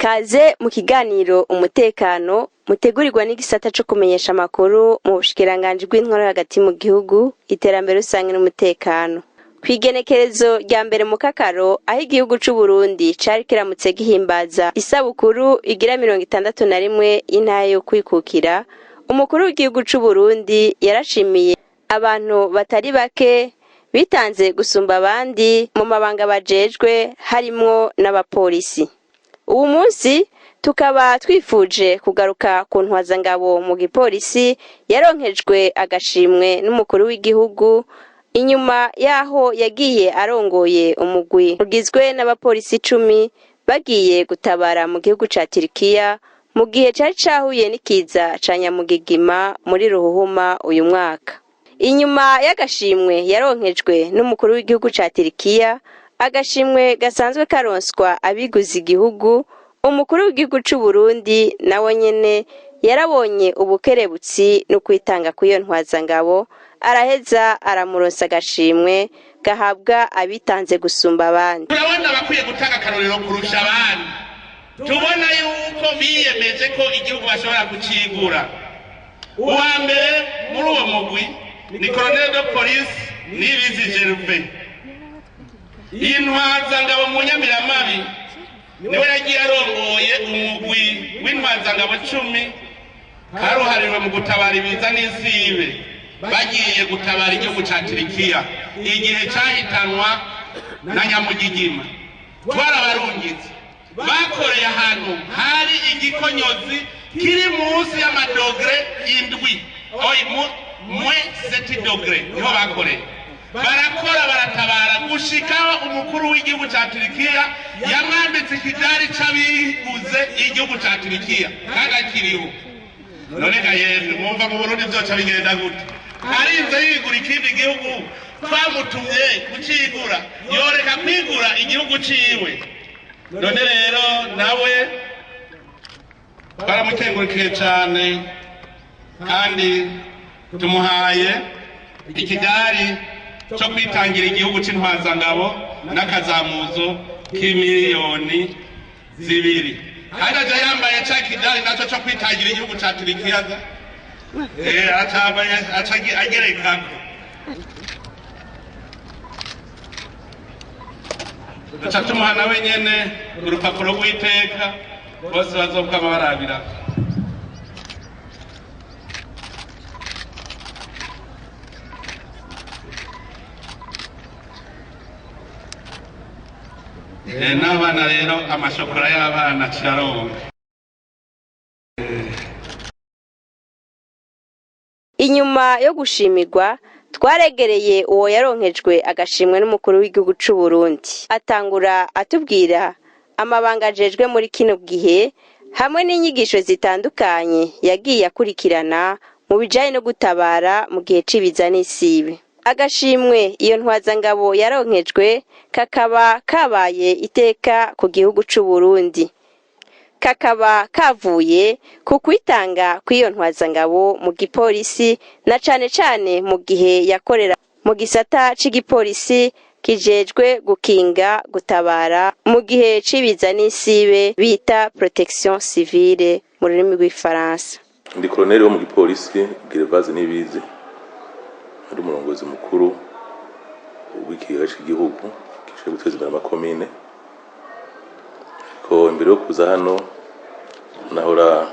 Kaze mu kiganiro umutekano mutegurirwa n'igisata cyo kumenyesha amakuru mu bushikiranganje bw'intwaro hagati mu gihugu iterambere rusange n'umutekano. Kwigenekerezo rya mbere mu kakaro aho igihugu c'u Burundi cari kiramutse gihimbaza isabukuru igira 61 y'intahe yo kwikukira, umukuru w'igihugu c'u Burundi yarashimiye abantu batari bake bitanze gusumba abandi mu mabanga bajejwe harimwo n'abapolisi. Ubu munsi tukaba twifuje kugaruka ku ntwazangabo mu gipolisi yaronkejwe agashimwe n'umukuru w'igihugu inyuma yaho yagiye arongoye umugwi ugizwe n'abapolisi 10 bagiye gutabara mu gihugu ca Turkiya mu gihe cari cahuye n'ikiza ca nyamugigima muri Ruhuhuma uyu mwaka. Inyuma y'agashimwe yaronkejwe n'umukuru w'igihugu ca Turkiya, agashimwe gasanzwe karonswa abiguze igihugu, umukuru w'igihugu c'u Burundi nawe nyene yarabonye ubukerebutsi no kwitanga kuyo ntwazangabo, araheza aramuronsa agashimwe gahabwa abitanze gusumba abandi. Turabona bakwiye gutanga akarorero kurusha abandi, tubona yuko biyemeje ko igihugu bashobora kucigura. Uwa mbere muri uwo mugwi ni Colonel de Police Nibizi Gervais. Intwazangabo mu Nyamiramabi niwe yagiye arongoye umugwi w'intwazangabo 10 karuhariwe mu gutabara ibiza n'isibe bagiye gutabara igihugu ca Turkiya igihe cahitanwa na nyamugigima. Twarabarungitse bakoreye ahantu hari igikonyozi kiri munsi y'amadogre 7 7 dogre niho bakoreye. Barakora baratabara gushikaho umukuru w'igihugu ca Turkiya yamwambitse ikidari c'abiguze igihugu ca Turkiya kagakiriho. None gayende mwumva mu Burundi vyoca bigenda gute? Arinze yigura ikindi gihugu twamutumye kucigura yoreka kwigura igihugu ciwe. None rero nawe baramukengurikiye cane kandi tumuhaye ikidari cyo kwitangira igihugu c'intwazangabo n'akazamuzo k'imiliyoni 2. Hagaje yambaye ca kidari naco cyo kwitangira igihugu ca Turkiya. Atambaye agerekako. Tumuha nawe nyene urupapuro rw'iteka bose bazopfa barabira. N'abana rero amashokora y'abana cyaronka. Inyuma yo gushimirwa twaregereye uwo yaronkejwe agashimwe n'umukuru w'igihugu c'u Burundi, atangura atubwira amabanga ajejwe muri kino gihe hamwe n'inyigisho zitandukanye yagiye akurikirana mu bijanye no gutabara mu gihe c'ibiza n'isibe. Agashimwe iyo ntwazangabo yaronkejwe kakaba kabaye iteka ku gihugu c'u Burundi, kakaba kavuye ku kwitanga kw'iyo ntwazangabo mu gipolisi na cane cane mu gihe yakorera mu gisata c'igipolisi kijejwe gukinga gutabara mu gihe c'ibiza n'isibe bita protection civile mu rurimi rw'ifaransa. Ndi Colonel wo mu gipolisi Gervais Nibizi, ari umurongozi mukuru w'ikigo cy'igihugu gishinzwe guteza imbere amakomine. Ko imbere yo kuza hano nahora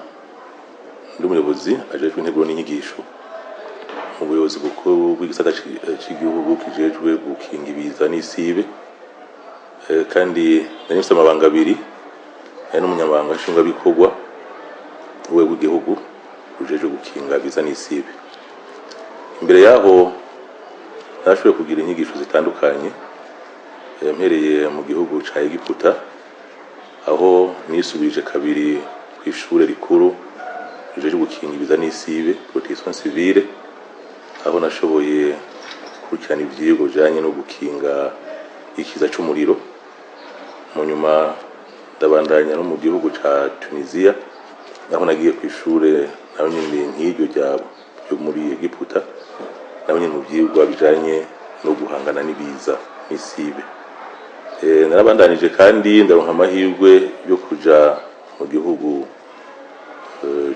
ndi umuyobozi ajejwe integuro n'inyigisho mu buyobozi bukuru bw'igisata cy'igihugu kijejwe gukinga ibiza n'isibe, kandi nari mfite amabanga 2 ari n'umunyamabanga nshingwabikorwa w'igihugu ujejwe gukinga ibiza n'isibe. Imbere yaho nashoboye kugira inyigisho zitandukanye mpereye mu gihugu ca Egiputa, aho nisubije kabiri kw'ishure rikuru rijeje gukinga ibiza n'isibe protection civile, aho nashoboye gukurikirana ivyigwa bijanye no gukinga ikiza c'umuriro. Mu nyuma ndabandanya no mu gihugu ca Tunisia, aho nagiye kw'ishure naho nyine nk'iryo ryabo ryo muri Egiputa, naho nyine mu vyigwa bijanye no guhangana n'ibiza n'isibe. Narabandanije kandi ndaronka amahirwe yo kuja mu gihugu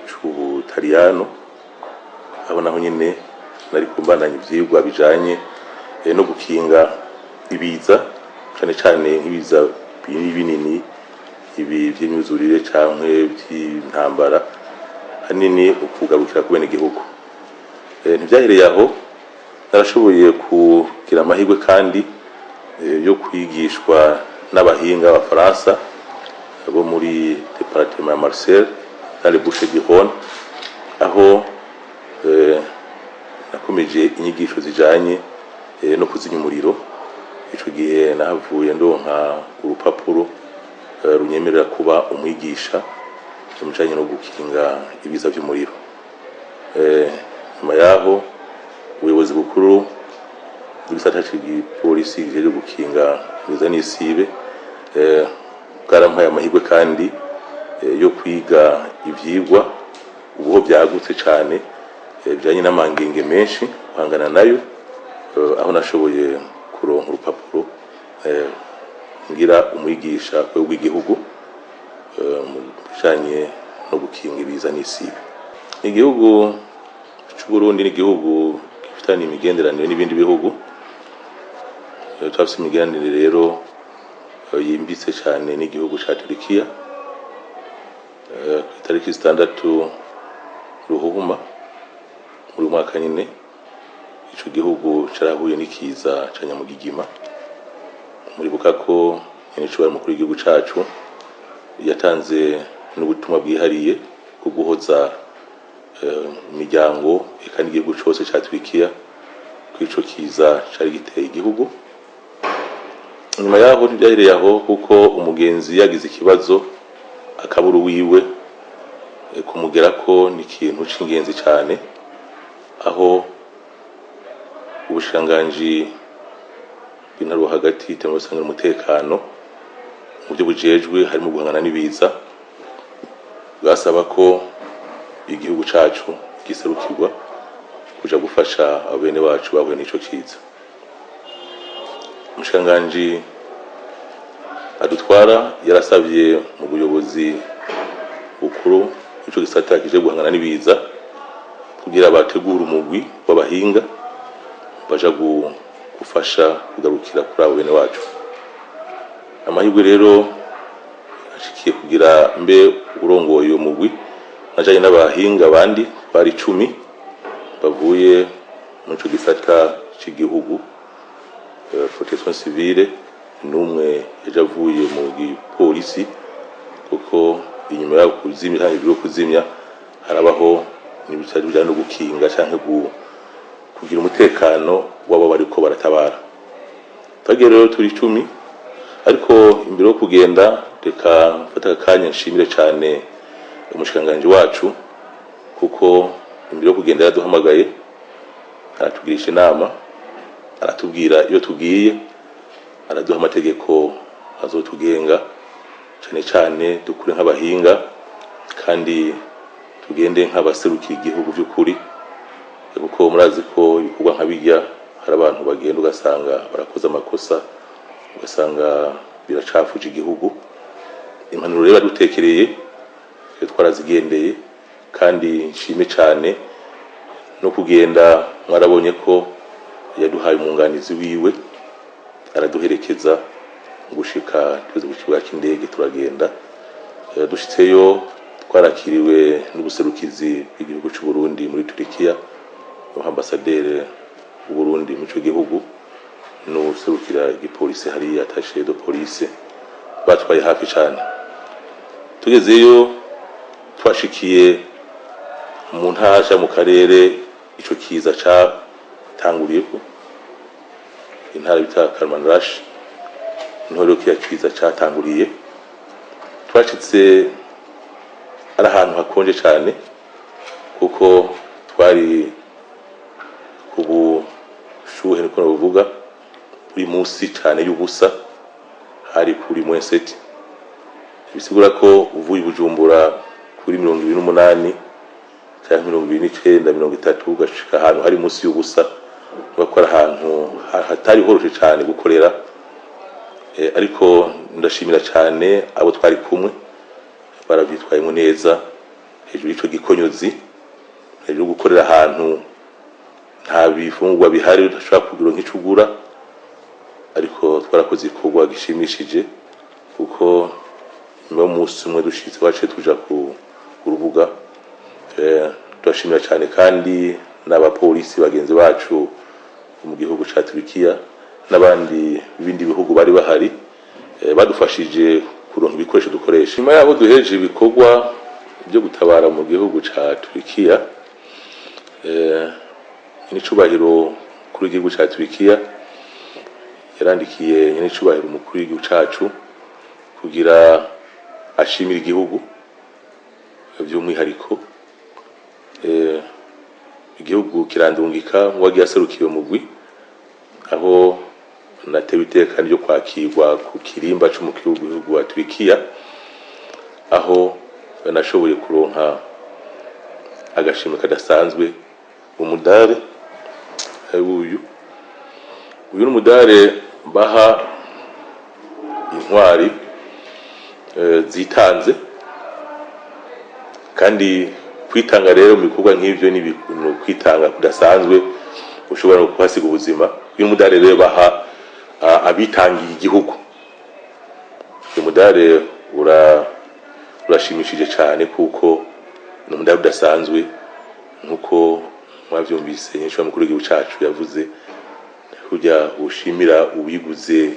c'Ubutaliyano, aho naho nyine nari kumbandanya ivyigwa bijanye no gukinga ibiza, cyane cyane nk'ibiza binini, ibi by'imyuzurire canke by'intambara, hanini ukugarukira ku bene gihugu. Ntivyahereye aho, narashoboye kugira amahirwe kandi yo kwigishwa n'abahinga b'Abafaransa bo muri departement ya Marseille dans le Bouches-du-Rhône, aho nakomeje inyigisho zijanye no kuzimya umuriro. Ico gihe nahavuye ndonka urupapuro runyemerera kuba umwigisha mu bijanye no gukinga ibiza by'umuriro. Nyuma yaho ubuyobozi bukuru bw'ibisata cy'igipolisi gihejeje gukinga ibiza n'isibe bwarampaye amahirwe kandi yo kwiga ivyigwa ubuho byagutse cyane bijanye n'amangenge menshi guhangana nayo, aho nashoboye kuronka urupapuro ngira umwigisha w'igihugu mu bijanye no gukinga ibiza n'isibe. Igihugu c'Uburundi ni igihugu gifitanye imigenderanire n'ibindi bihugu, twafise imigenderanire rero yimbitse cyane n'igihugu ca Turkiya. Itariki 6 Ruhuhuma muri mwaka nyine ico gihugu carahuye n'ikiza ca Nyamugigima. Muribuka ko nyene mukuru w'igihugu cacu yatanze n'ubutumwa bwihariye bwo guhoza imiryango eka n'igihugu cose ca Turkiya kw'ico kiza cari giteye igihugu. Nyuma yaho ntibyahereye aho, kuko umugenzi yagize ikibazo akaburu wiwe kumugera ko ni ikintu c'ingenzi cyane, aho ubushikiranganji bw'intwaro hagati y'umutekano umutekano mu byo bujejwe harimo guhangana n'ibiza, bwasaba ko igihugu cacu giserukirwa kuja gufasha abene bacu bahuye n'ico kiza. Umushikiranganji adutwara yarasabye mu buyobozi bukuru ico gisata kije guhangana n'ibiza kugira bategura umugwi w'abahinga baja gufasha kugarukira kuri abo bene wacu. Amahirwe rero ashikiye kugira mbe urongoye uyo mugwi najanye n'abahinga abandi bari 10 bavuye mu ico gisata c'igihugu protection civile, n'umwe yaje avuye mu gipolisi, kuko inyuma yo kuzimya byo kuzimya harabaho n'ibicari bijanye no gukinga canke kugira umutekano wabo bariko baratabara. Twagiye rero turi 10, ariko imbere yo kugenda reka mfata akanya nshimire cyane umushikiranganji wacu, kuko imbere yo kugenda yaduhamagaye aratugirisha inama, aratubwira iyo tugiye, araduha amategeko azotugenga cyane cyane dukure nk'abahinga kandi tugende nk'abaserukira igihugu by'ukuri, kuko murazi ko ibikorwa nk'abijya hari abantu bagenda ugasanga barakoze amakosa, ugasanga biracafuje igihugu. Impanuro rero badutekereye twarazigendeye, kandi nshime cyane no kugenda mwarabonye ko yaduhaye umunganizi wiwe araduherekeza gushika tugeze ku kibuga cy'indege turagenda. Dushitseyo twarakiriwe n'ubuserukizi bw'igihugu cy'u Burundi muri Turkiya, ambasaderi w'u Burundi mu cyo gihugu n'userukira igipolisi hari attaché de police, batwaye hafi cyane. Tugezeyo twashikiye mu ntasha mu karere ico kiza catanguriyeko, intara bita Kalmanrash, intoro kiza catanguriye. Twashitse ari ahantu hakonje cyane, kuko twari kubu shuhe niko bavuga uri munsi cyane y'ubusa, hari kuri -7, bisigura ko uvuye Bujumbura kuri 28 cyangwa 29 30 ugashika ahantu hari munsi y'ubusa, bakora ahantu hatari horoshe cyane gukorera. Ariko ndashimira cyane abo twari kumwe twaravyitwayemo neza hejuru y'ico gikonyozi, hejuru gukorera ahantu nta bifungwa bihari udashobora kugira nk'ico ugura, ariko twarakoze igikorwa gishimishije kuko nyuma y'umunsi umwe dushitse baciye tuja ku rubuga. Turashimira cyane kandi n'abapolisi bagenzi bacu mu gihugu ca Turkiya n'abandi bindi bihugu bari bahari badufashije kuronka ibikoresho dukoresha. Nyuma yabo duheje ibikorwa byo gutabara mu gihugu ca Turkiya, n'icubahiro kuri igihugu ca Turkiya yarandikiye n'icubahiro umukuru w'igihugu cacu kugira ashimira igihugu by'umwihariko. Igihugu kirandungika wagiye aserukiwe mugwi aho natewe iteka ryo kwakirwa ku kirimba c'umukuru w'igihugu wa Turkiya, aho nashoboye kuronka agashimwe kadasanzwe, umudare. Uyu n'umudare baha intwari zitanze, kandi kwitanga rero mu bikorwa nk'ivyo ni kwitanga kudasanzwe, ushobora kuhasiga ubuzima. Uyu mudare rero baha abitangiye igihugu. Uyu mudare urashimishije cyane kuko ni umudare udasanzwe nkuko mwavyumvise nyinshi mukuru w'igihugu cacu yavuze, kujya ushimira ubiguze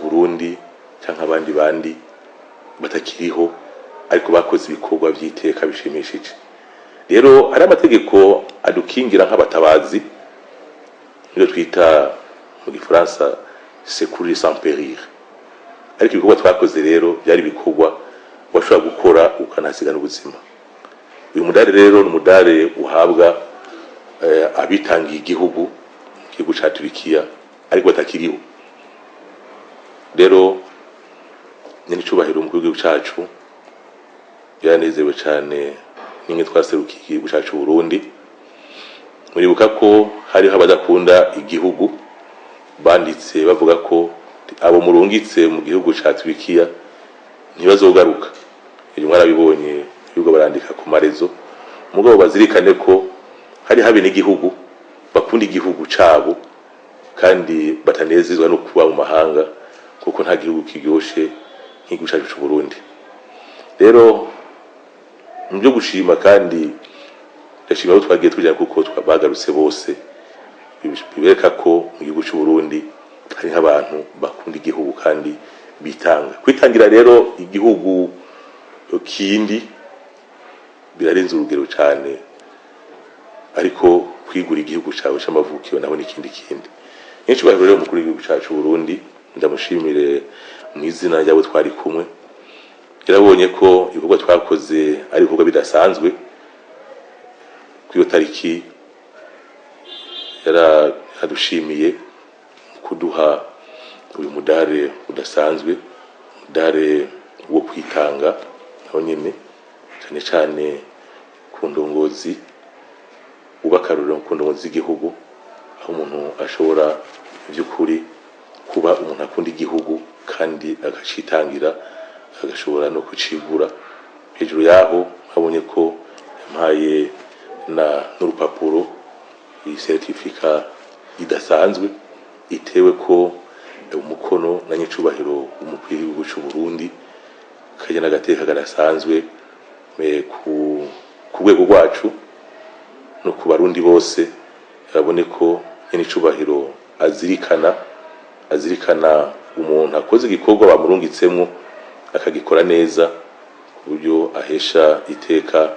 Burundi canke abandi batakiriho ariko bakoze ibikorwa vy'iteka bishimishije. Rero hari amategeko adukingira nk'abatabazi, niyo twita mu Gifaransa secourir sans périr, ariko ibikorwa twakoze rero byari ibikorwa washobora gukora ukanasigana ubuzima. Uyu mudare rero ni umudare uhabwa abitangiye igihugu ca Turkiya ariko batakiriho. Rero nyine icubahiro mu gihugu cacu yaranezerewe cyane nimwe twaserukiye igihugu cacu Burundi. Muribuka ko hariho abadakunda igihugu banditse bavuga ko abo murungitse mu gihugu ca Turkiya ntibazogaruka. Iyo mwarabibonye yuko barandika ku marezo, mugabo bazirikane ko hari habe n'igihugu bakunda igihugu cabo kandi batanezezwa no kuba mu mahanga, kuko nta gihugu kiryoshe nk'igihugu cacu c'u Burundi. Rero mu byo gushima kandi ndashima ko twagiye tujya kuko bagarutse bose, bibereka ko mu gihugu cy'u Burundi hari nk'abantu bakunda igihugu kandi bitanga. Kwitangira rero igihugu kindi birarenze urugero cyane, ariko kwigura igihugu cyawe c'amavukiro naho n'ikindi. Nyinshi bahero rero mukuru w'igihugu cyacu Burundi, ndamushimire mu izina ryabo twari kumwe. Yarabonye ko ibikorwa twakoze ari ibikorwa bidasanzwe. Kwiyo tariki yaradushimiye kuduha uyu mudare udasanzwe, mudare wo kwitanga naho nyene cyane cyane ku ndongozi, ubakarurira ku ndongozi z'igihugu, aho umuntu ashobora by'ukuri kuba umuntu akunda igihugu kandi agacitangira, agashobora no kucigura. Hejuru yaho habonye ko yampaye n'urupapuro, iyi certificat idasanzwe itewe ko umukono na nyicubahiro umukuru w'igihugu cy'u Burundi, kajya n'agateka garasanzwe ku rwego rwacu no ku barundi bose. Babone ko nyicubahiro azirikana umuntu akoze igikorwa bamurungitsemo akagikora neza ku buryo ahesha iteka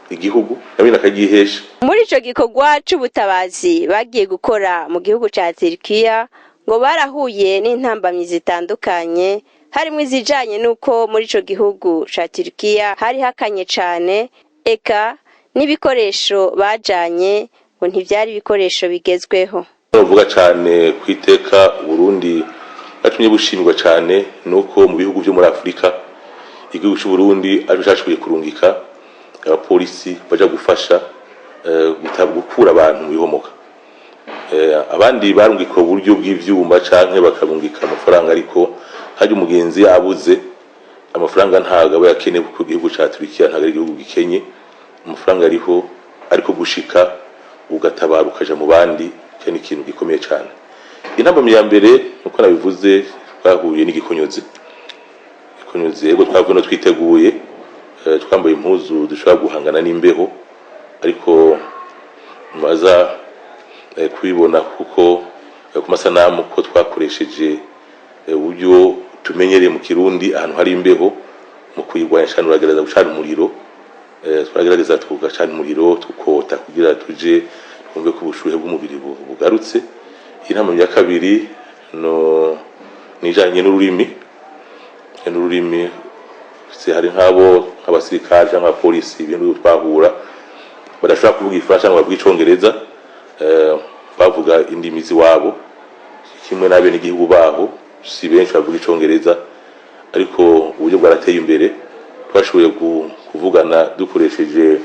igihugu nabina akagihesha. Muri ico gikorwa c'ubutabazi bagiye gukora mu gihugu ca Turkiya, ngo barahuye n'intambamyi zitandukanye, harimo izijanye nuko muri ico gihugu ca Turkiya hari hakanye cane, eka n'ibikoresho bajanye ngo ntivyari ibikoresho bigezweho. Bavuga cyane kwiteka Burundi batumye bushimirwa cyane nuko mu bihugu byo muri Afrika igihugu cy'u Burundi ari cyashoboye kurungika abapolisi baja gufasha gukura abantu mu bihomoka. Abandi barungika uburyo bw'ivyuma canke bakarungika amafaranga, ariko haje umugenzi yabuze amafaranga ntago aba yakenewe kuko igihugu ca Turkiya ntago ari igihugu gikenye, amafaranga ariho ariko gushika ugatabara ukaja mu bandi cyane ikintu gikomeye cyane. Intambwe ya mbere nuko nabivuze twahuye n'igikonyozi. Ikonyozi yego twavuye no twiteguye twambaye impuzu dushobora guhangana n'imbeho, ariko maza kubibona kuko ku masanamu ko twakoresheje uburyo tumenyereye mu Kirundi ahantu hari imbeho mu kuyirwanya cyane uragereza gucana umuriro, twagerageza tugacana umuriro tukota kugira tuje twumve ko ubushuhe bw'umubiri bugarutse. Intambwe ya kabiri no nijanye n'ururimi hari nk'abasirikare cyangwa abapolisi ibintu twahura badashobora kuvuga Igifaransa cyangwa bavuga Icongereza, bavuga indimi ziwabo kimwe n'abene igihugu baho si benshi bavuga Icongereza, ariko uburyo bwarateye imbere twashoboye kuvugana dukoresheje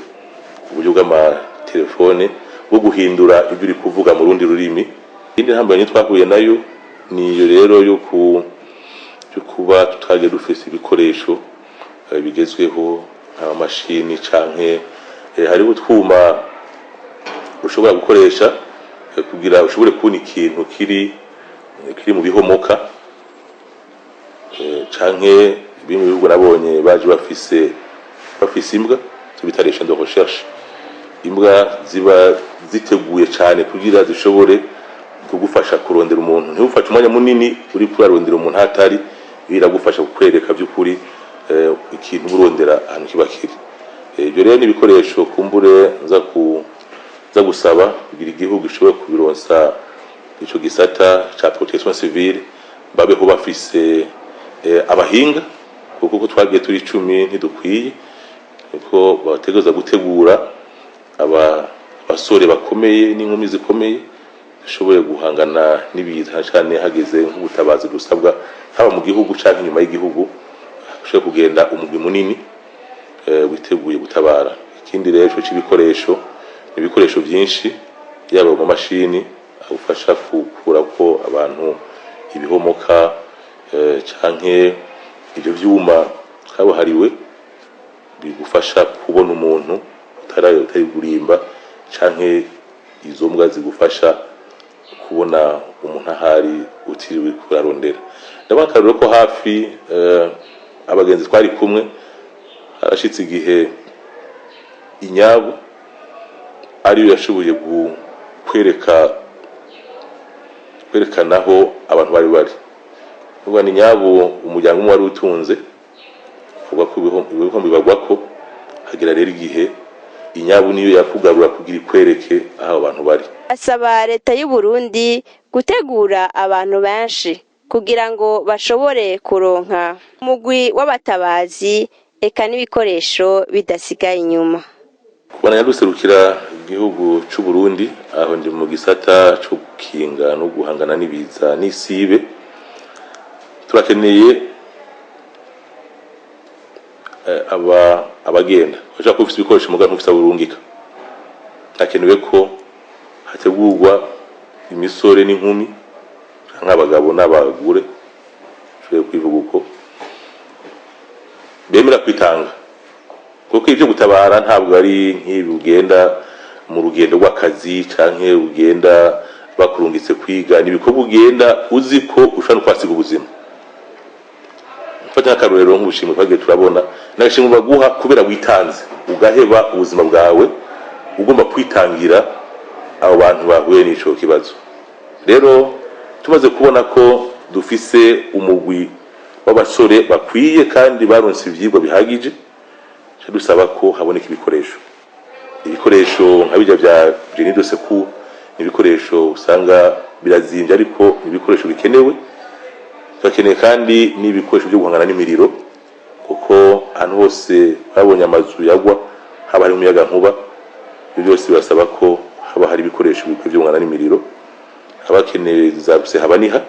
uburyo bw'amatelefone bwo guhindura ibyo uri kuvuga mu rundi rurimi. Indi ntambwe twahuye nayo niyo rero yo kuba tutagiye dufise ibikoresho bigezweho nk'amashini canke hari utwuma ushobora gukoresha kugira ushobore kubona ikintu kiri mu bihomoka, canke bimwe bihugu nabonye baje bafise imbwa tubita les chiens de recherche. Imbwa ziba ziteguye cyane kugira zishobore kugufasha kurondera umuntu, ntibufashe umwanya munini uri kurarondera umuntu hatari, biragufasha kukwereka by'ukuri ikintu urondera ahantu kiba kiri. Ibyo rero ni ibikoresho kumbure nza gusaba kugira igihugu gishobora kubironsa ico gisata ca protection civile, babeho bafise abahinga kuko twagiye turi 10 ntidukwiye, kuko bategereza gutegura abasore bakomeye n'inkumi zikomeye bashoboye guhangana n'ibiza cyane hageze nk'ubutabazi dusabwa haba mu gihugu cyangwa inyuma y'igihugu, ushobora kugenda umugwi munini witeguye gutabara. Ikindi rero cy'ibikoresho ibikoresho byinshi yaba mu mashini agufasha kukura ko abantu ibihomoka canke ibyo byuma kabuhariwe bigufasha kubona umuntu utari gurimba, canke izo mbwa zigufasha kubona umuntu ahari utiriwe kurarondera. Ndabaka rero ko hafi abagenzi twari kumwe harashitse igihe inyabu ariyo yashoboye kwerekanaho abantu bari ubwo ni inyabu umuryango umwe wari utunze uvuga ko ibihombi bagwako hagira rero igihe inyabu niyo yakugarura kugira ikwereke aho abantu bari. Asaba leta y'u Burundi gutegura abantu benshi kugira ngo bashobore kuronka umugwi w'abatabazi eka n'ibikoresho bidasigaye inyuma. Kubona yaruserukira igihugu cy'u Burundi aho ndi mu gisata cyo gukinga no guhangana n'ibiza n'isibe, turakeneye abagenda bashaka kufisa ibikoresho muganga ntufisa burungika. Hakenewe ko hategurwa imisore n'inkumi nk'abagabo n'abagore cyo kwivuga uko bemera kwitanga, kuko ibyo gutabara ntabwo ari nk'ibi ugenda mu rugendo rw'akazi canke ugenda bakurungitse kwiga, nibikorwa ugenda uzi ko ushaka kwasiga ubuzima. Mfata akarorero nk'ubushimwe twagiye turabona nagashimwe baguha kubera witanze ugaheba ubuzima bwawe, ugomba kwitangira abo bantu bahuye n'ico kibazo. Rero tumaze kubona ko dufise umugwi w'abasore bakwiye kandi baronse ivyigwa bihagije, dusaba ko haboneka ibikoresho nka bijya bya Génie de Secours, ibikoresho usanga birazimvye ariko ibikoresho bikenewe. Twakeneye kandi n'ibikoresho byo guhangana n'imiriro, kuko ahantu hose babonye amazu yagwa haba hari umuyaga nkuba, ibyo byose birasaba ko haba hari ibikoresho bikwiye byo guhangana n'imiriro. Abakeneye zabuse habaniha,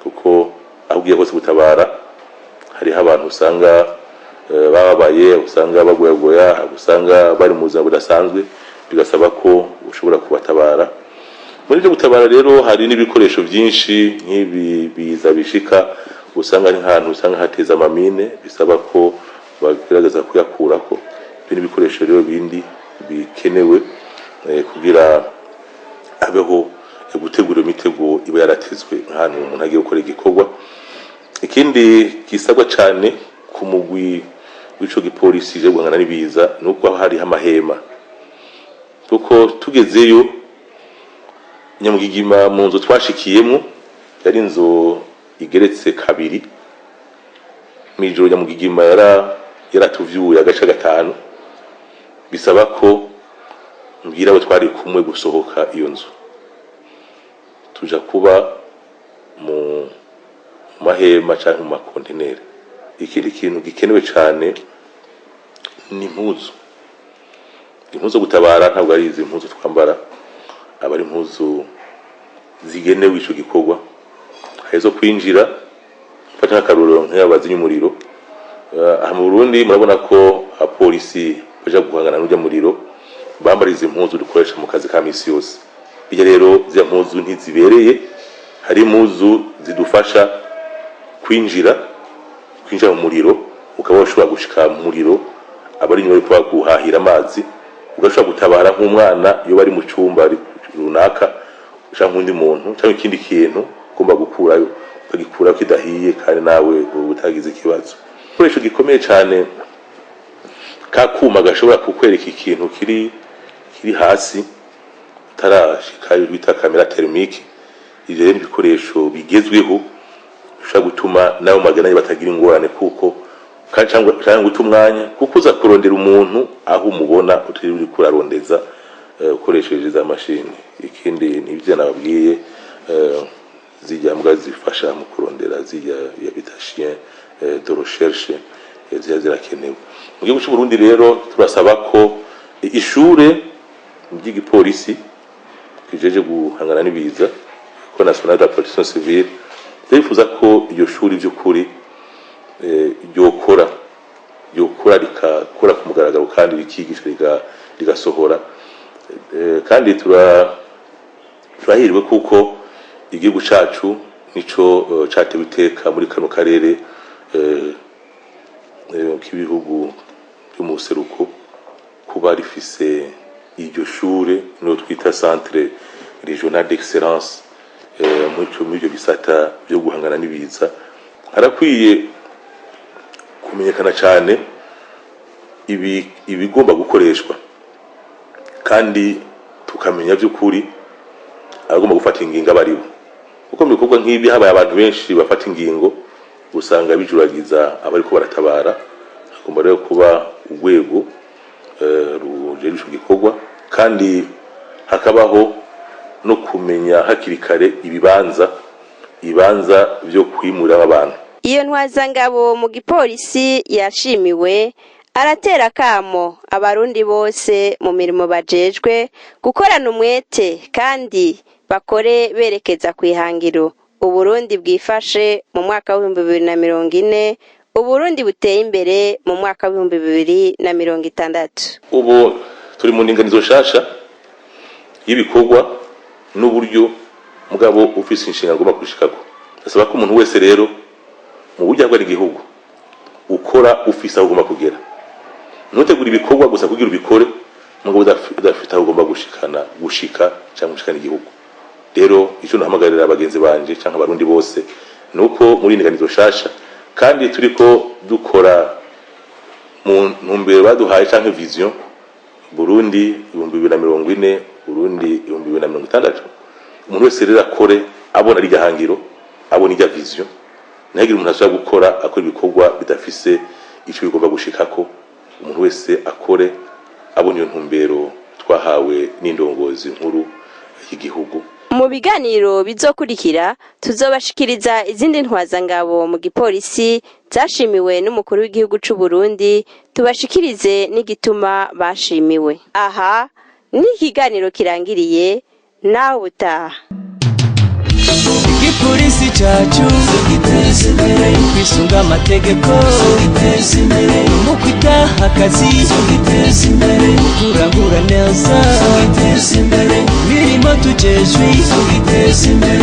kuko aho ugiye hose gutabara hariho abantu usanga bababaye, usanga bagoyagoya, usanga bari mu buzima budasanzwe, bigasaba ko ushobora kubatabara. Muri byo gutabara rero hari n'ibikoresho byinshi nk'ibi biza bishika usanga ari ahantu usanga hateza amamine bisaba ko bagerageza kuyakurako. Ibyo n'ibikoresho rero bindi bikenewe kugira abeho gutegura imitego iba yaratezwe ahantu umuntu agiye gukora igikorwa. Ikindi gisabwa cyane ku mugwi w'ico gipolisi je guhangana n'ibiza nuko hari amahema, kuko tugezeyo Nyamugigima mu nzu twashikiyemo yari inzu igeretse kabiri. Mwijoro Nyamugigima yaratuvyuye agace gatanu, bisaba ko mbwira abo twari kumwe gusohoka iyo nzu tuja kuba mu mahema cyangwa mu makontineri. Ikindi kintu gikenewe cyane ni impuzu gutabara. Ntabwo ari izi mpuzu twambara, aba ari impuzu zigenewe ico gikorwa. Hazo kwinjira fata akaruro nk'abazinyi umuriro. Aha mu Burundi murabona ko apolisi baje guhangana n'ujya muriro bambara izi mpuzu dukoresha mu kazi ka misi yose. Bijya rero zya mpuzu ntizibereye, hari impuzu zidufasha kwinjira mu muriro, ukaba ushobora gushika mu muriro abari nyuma yo guhahira amazi, ugashobora gutabara nk'umwana iyo bari mu cyumba runaka cyangwa undi muntu cyangwa ikindi kintu ugomba gukurayo ukagikura kidahiye kandi nawe utagize ikibazo.Ikoresho gikomeye cyane kakuma gashobora kukwereka ikintu kiri hasi tarashika bita kamera thermique. Ivyo rero ibikoresho bigezweho ushaka gutuma nayo magana batagira ingorane, kuko cyangwa gutumwanya kuko uza kurondera umuntu aho umubona utari uri kurarondeza ukoresheje za mashini. Ikindi nivyo nababwiye zijya mbwa zifasha mu kurondera zijya ya bita chien de recherche zirakenewe. Mu gihugu cy'u Burundi rero turasaba ko ishure ry'igipolisi kijeje guhangana n'ibiza ko National de la Protection Civile bifuza ko iyo shuri by'ukuri ryokora rikakora ku mugaragaro kandi rikigisha rigasohora. Kandi turahirwe kuko igihugu cacu nico catewe iteka muri kano karere k'ibihugu byo mu seruko kuba rifise iryo shure no twita Centre Regional d'Excellence muri ibyo bisata byo guhangana n'ibiza. Harakwiye kumenyekana cyane ibigomba gukoreshwa, kandi tukamenya by'ukuri abagomba gufata ingingo abaribo, kuko mu bikorwa nk'ibi habaye abantu benshi bafata ingingo usanga bijuragiza abari ko baratabara. Hagomba rero kuba urwego rujeje igikorwa, kandi hakabaho no kumenya hakiri kare ibibanza byo kwimura abantu. Iyo ntwazangabo mu gipolisi yashimiwe aratera kamo abarundi bose mu mirimo bajejwe gukorana umwete kandi bakore berekeza kwihangiro Uburundi bwifashe mu mwaka wa 2040, Uburundi buteye imbere mu mwaka wa 2060. Ubu turi mu ndinganizo shasha y'ibikorwa n'uburyo mugabo ufise inshinga ngomba kushikako. Asaba ko umuntu wese rero mu buryo bwa igihugu ukora ufise aho ugomba kugera, ntutegura ibikorwa gusa kugira ubikore mugabo udafite aho ugomba gushika cyangwa gushikana igihugu. Rero icyo nahamagarira abagenzi banje cyangwa abarundi bose nuko muri ndinganizo shasha kandi turiko dukora mu ntumbero baduhaye cyangwa vision Burundi 2040, Burundi 2060. Umuntu wese rero akore abona ari gahangiro, abona ijya vision, ntagire umuntu ashaka gukora akora ibikorwa bidafise icyo bigomba gushikako. Umuntu wese akore abona iyo ntumbero twahawe n'indongozi nkuru y'igihugu. Mu biganiro bizokurikira tuzobashikiriza izindi ntwazangabo mu gipolisi zashimiwe n'umukuru w'igihugu cy'u Burundi, tubashikirize n'igituma bashimiwe. Aha ni ikiganiro kirangiriye, nawe utaha. Igipolisi cyacu giteza imbere kwisunga amategeko, giteza imbere mu kwitaha akazi, giteza imbere kurangura neza, giteza imbere mirimo tujejwe, giteza imbere.